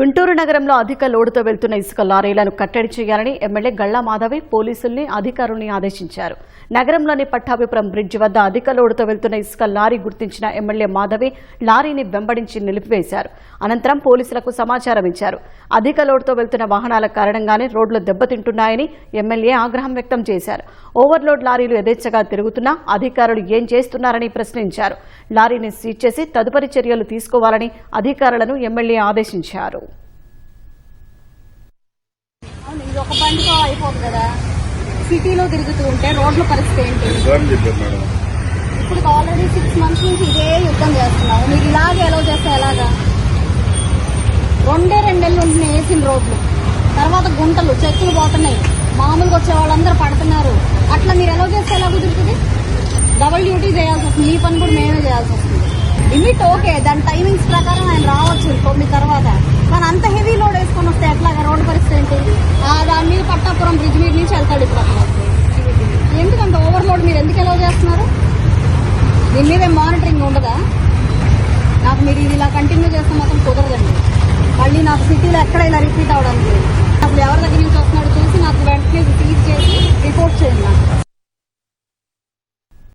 గుంటూరు నగరంలో అధిక లోడుతో వెళ్తున్న ఇసుక లారీలను కట్టడి చేయాలని ఎమ్మెల్యే గళ్లా మాధవి పోలీసుల్ని అధికారుల్ని ఆదేశించారు. నగరంలోని పట్టాభిపురం బ్రిడ్జి వద్ద అధిక లోడుతో వెళ్తున్న ఇసుక లారీ గుర్తించిన ఎమ్మెల్యే మాధవి లారీని వెంబడించి నిలిపివేశారు. అనంతరం పోలీసులకు సమాచారం ఇచ్చారు. అధిక లోడుతో వెళ్తున్న వాహనాల కారణంగానే రోడ్లు దెబ్బతింటున్నాయని ఎమ్మెల్యే ఆగ్రహం వ్యక్తం చేశారు. ఓవర్లోడ్ లారీలు యథేచ్ఛగా తిరుగుతున్నా అధికారులు ఏం చేస్తున్నారని ప్రశ్నించారు. లారీని సీజ్ చేసి తదుపరి చర్యలు తీసుకోవాలని అధికారులను ఎమ్మెల్యే ఆదేశించారు. ఇది ఒక బండితో అయిపోతుంది కదా, సిటీలో తిరుగుతూ ఉంటే రోడ్ల పరిస్థితి ఏంటి? ఇప్పుడు ఆల్రెడీ 6 months నుంచి ఇదే యుద్ధం చేస్తున్నావు. మీరు ఇలాగే ఎలా చేస్తే ఎలాగా? 2 నెలలు ఉంటున్నాయి వేసిన రోడ్లు, తర్వాత గుంటలు చెక్కులు పోతున్నాయి, మామూలుగా వచ్చే వాళ్ళందరూ పడుతున్నారు. అట్లా మీరు ఎలా చేస్తే ఎలా కుదురుతుంది? డబుల్ డ్యూటీ చేయాల్సి వస్తుంది. ఈ పని కూడా మేమే చేయాల్సి వస్తుంది. లిమిట్ ఓకే, దాని టైమింగ్స్ ప్రకారం ఆయన రావచ్చు 9 తర్వాత. కానీ అంత హెవీ లోడ్ వేసుకొని వస్తే ఎట్లాగా? రోడ్డు పరిస్థితి ఏంటి? దాని మీద పట్టాపురం బ్రిడ్జ్ మీద నుంచి వెళ్తాడు ఇప్పుడు అక్కడ. ఎందుకంత ఓవర్లోడ్ మీరు ఎందుకు ఎలా చేస్తున్నారు? దీని మీద మానిటరింగ్ ఉండదా? నాకు మీరు ఇది ఇలా కంటిన్యూ చేస్తే మాత్రం కుదరదండి. మళ్ళీ నాకు సిటీలో ఎక్కడ ఇలా రిపీట్ అవడానికి అసలు ఎవరి దగ్గర నుంచి వస్తున్నాడో చూసి నాకు వెంటనే సీజ్ చేసి రిపోర్ట్ చేయండి. నాకు